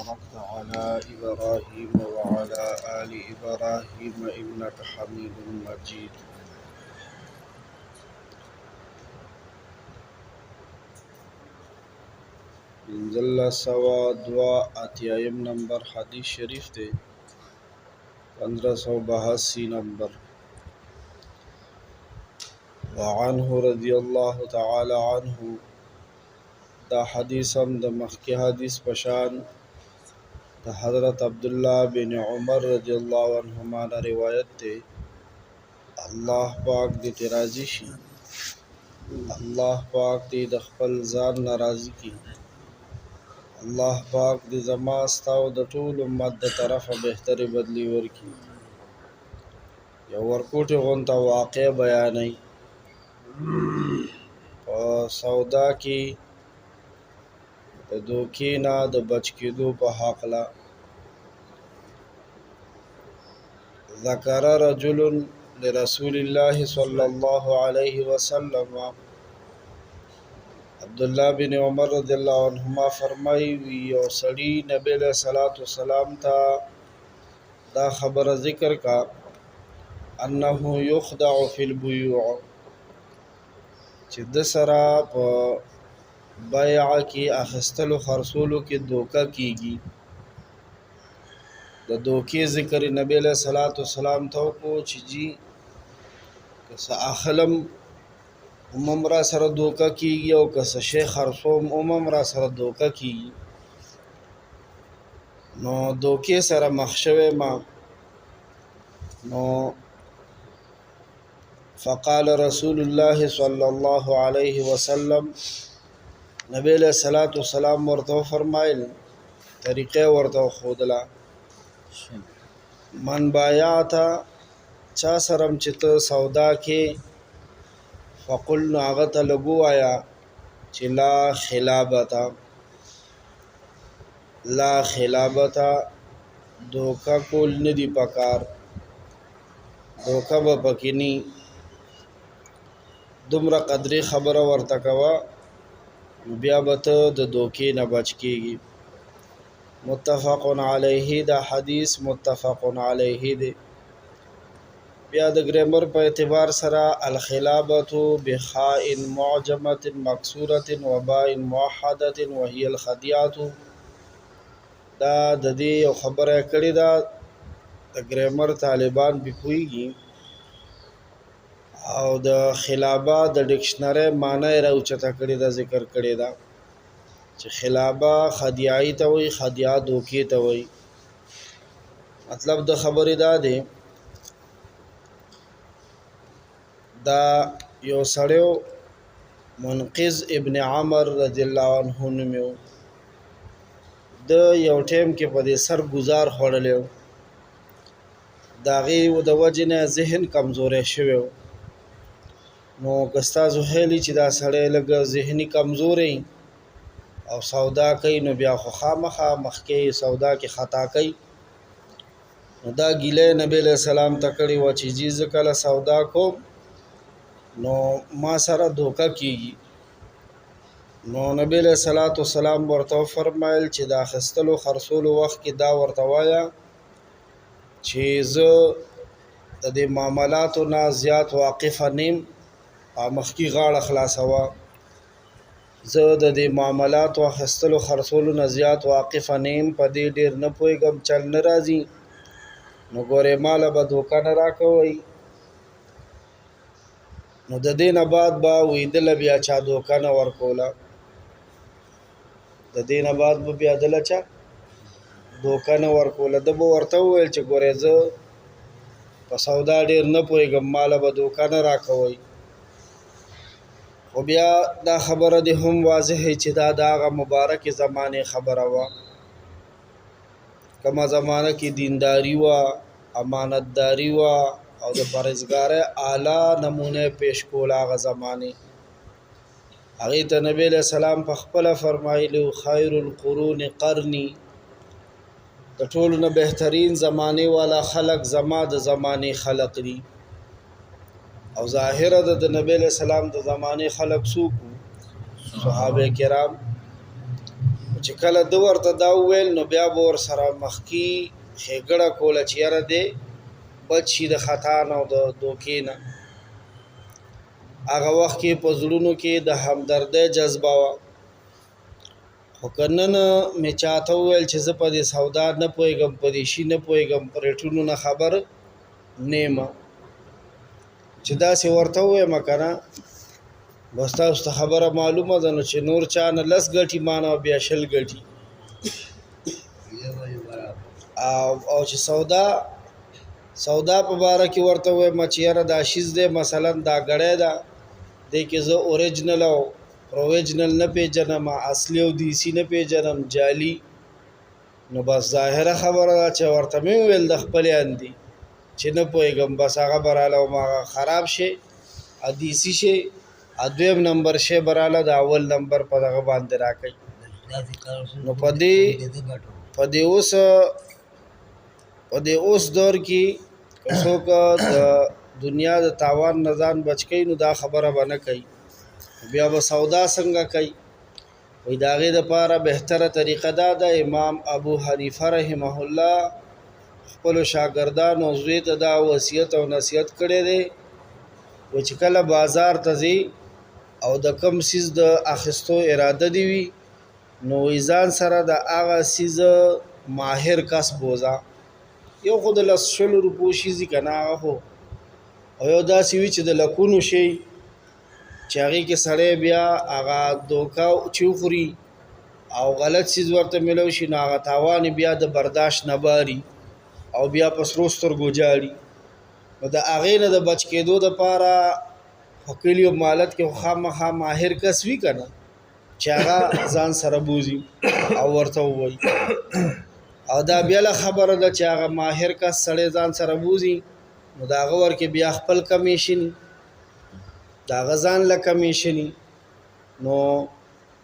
باركت على إبراهيم وعلى آل إبراهيم إنك حميد مجيد. انزل سوا دوا اتیایم نمبر حدیث شریف تے 1582 نمبر. وعنه رضی اللہ تعالی عنہ، دا حدیث ہم دا مخی حدیث پشان دا حضرت عبداللہ بن عمر رضی اللہ عنہما نا روایت تے. اللہ پاک دی ترازی شی، اللہ پاک دی دخپل زان ناراضی کی، اللہ پاک دی زما استاو د ټول امت د طرفه بهتري بدلی ورکی. یو ورکوټي غونته واقع بیانوي په سودا کې د دوکې نه د بچ کېدو په حقله. ذکر رجل لرسول الله صلی الله علیه وسلم، عبداللہ بن عمر رضی اللہ عنہما فرمائی یو سڑی نبی علیہ السلام تا دا خبر ذکر کا انہو یخدع فی البیوع، چی دسرا پا بیع کی اخستلو خرسولو کی دوکہ کیگی. دا دوکی ذکر نبی علیہ السلام تاو کو چی جی کسا اخلم امم را سره دوکه کیږي او که څه شی خرڅوم امم را سره دوکه کیږي. نو دوکې سره مخ شوی ما. نو فقال رسول الله صلی الله علیه وسلم، نبی علیہ السلام ورته فرمایل، طریقې ورته ښودله، من بایعته چا سرم چې ته سودا کې فقلنا آغت لگو آیا چی لا خلابتا دوکا کول ندی پکار، دوکا با پکنی دمر قدری خبر ورتکوا بیا بتا د دوکی نبچ کیگی. متفقن علیہ، دا حدیث متفقن علیہ دے. بیا د گریمر په اعتبار سره الخلابة بخاء معجمة مکسورة وباء موحدة وهي الخدیعة، دا د دې یو خبره کړې ده، د گریمر طالبان به پوهیږي. او د خلابه د ډکشنری معنی راوچته کړې ده، ذکر کړې ده چې خلابه خدیعی ته وایي، خدیعه دوکې ته وایي. مطلب د خبرې دا دی، دا یو سړیو منقذ ابن عمر رضی اللہ عنہ نومیو، د یو ټیم کې په دې سر گزار خوړلیو، د هغې د وجې نه ذهن کمزوری شوی و. نو که ستاسو خیلي چې دا سړی لږ ذهني کمزوری او سودا کوي، نو بیا خو خامخا مخکې سودا کې خطا کوي. نو دا ګیله نبی علیہ السلام ته کړې وه چې جی زه کله سودا کوم نو ما سره دوکه کیږي. نو نبی علیہ السلام ورته فرمایل چې دا اخیستلو خرڅولو وخت کې دا ورته وایه چې زه د دې معاملاتو نه زیات واقفه نیم، مخکې غاړه خلاصوه، زه د دې معاملاتو اخیستلو خرڅولو نه زیات واقفه نیم، په دې ډېر نه پوهېږم، چل نه راځي، نو ګورې ماله به دوکه نه راکوئ. نو د دې نه بعد به ویدله بیا چا دوکه نه ورکوله، د دې نه بعد به بیا دله چا دوکه نه ورکوله. ده به ورته وویل چې ګورې زه په سودا ډېر نه پوهېږم، ماله به دوکه نه راکوئ. خو بیا دا خبره دې هم واضحه چې دا د هغه مبارکې زمانې خبره وه، کومه زمانه کې دینداري وه، امانتداري وه او د پرهیزګارۍ اعلی نمونه پیش کول هغه زمانې. هغې ته نبی علیہ السلام په خپله فرمایلي خیر القرون قرني، د ټولو نه بهترین زمانې والا خلق زما د زمانې خلق دي. او ظاهره د نبی علیہ السلام د زمانې خلق څوک وو؟ صحابه کرام. چې کله ده ورته دا وویل نو بیا به ورسره مخکې ښېګړه کوله چې یاره دی بچ شي د خطا نه او د دوکې نه. هغه وخت کې په زړونو کې د همدردۍ جذبه وه. خو که نن مې چاته وویل چې زه په دې سودا نه پوهېږم، په دې شي نه پوهېږم، په ریټونو نه خبر نه یم، چې داسې ورته ووایم که نه بس تاسو ته خبره معلومه ده نو چې نور چا نه 10 ګټي ما نه بیا 20 ګټي. او چې سودا په باره کې ورته ووایم چې یاره دا شیز دی مثلا دا ګړی ده دی کې زه اوریجنل او پروویجنل نه پیژنم، اصلي او دیسي نه پیژنم، جعلي، نو بس ظاهره خبره ده چې ورته مې وویل د خپلې اندي چې نه پوهېږم بس هغه به راله او هغه خراب شي دیسي شي دویم نمبر شی به راله د اول نمبر په دغه باندې راکوي. نو په دې اوس دور کې که څوک د دنیا د تاوان نه ځان بچ کوي نو دا خبره به نه کوي، بیا به سودا څنګه کوي؟ وایي د هغې دپاره بهتره طریقه دا ده. امام ابو حنیفه رحمه الله خپلو شاګردانو او زوی ته دا وصیت او نصیحت کړی دی و چې کله بازار ته ځي او د کم سیز د اخیستو اراده دی وي نو ځان سره د هغه سیز ماهر کس بوزه. یو خو د 100 روپو شي ځي که نه هغه خو، او یو داسې وي چې د لکونو شي چې هغې کې سړی بیا هغه دوکه چې وخوري او غلط سیز ورته میلو شي نو هغه تاوان بیا د برداشت نه باري او بیا په سرو سترګو جاړي. نو د هغې نه د بچ کېدو دپاره خو کلي او مالت کې خو خامخا ماهر کس وي که نه چې هغه ځان سره بوزي او ورته ووایي. او دا بیا خبره ده چې هغه ماهر کس سړی ځان سره بوزي نو د هغه ورکې بیا خپل کمیشني د هغه ځان له کمیشني. نو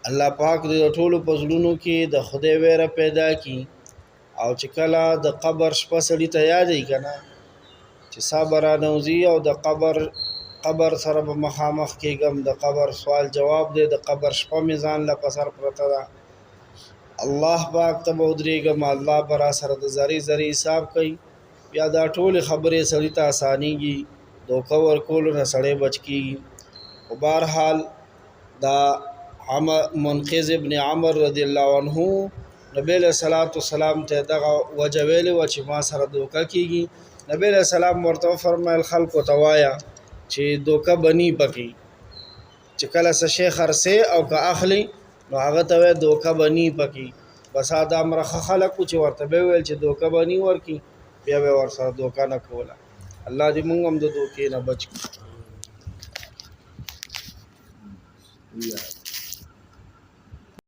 الله پاک د ټولو په زړونو کې د خدای ویره پیدا کړي او چې کله د قبر شپه سړي ته یادوي که نه چې سا به رانوځي او د قبر سره به مخامخ کېږم، د قبر سوال جواب دی، د قبر شپه مې ځان له په سر پرته ده، الله پاک ته به ودرېږم، الله به را سره د ذرې ذرې حساب کوي. بیا دا ټولې خبرې سړي ته اسانېږي، دوکه ورکولو نه سړی بچ کېږي. خو بهرحال دا منقذ ابن عمر رضی الله عنه نبی علیہ الصلوۃ والسلام ته دغه وجه ویلې وه چې ما سره دوکه کېږي. نبی علیہ السلام ورته وفرمیل خلکو ته وایه چې دوکه بني پکې، چې کله څه شی خرڅې او که اخلي نو هغه ته وایي دوکه بني پکې. بس دا مرخه خلک چې ورته به ویل چې دوکه بني ورکي بیا به ورسره دوکه نه کوله. الله دې موږ هم د دوکې نه بچ کړي.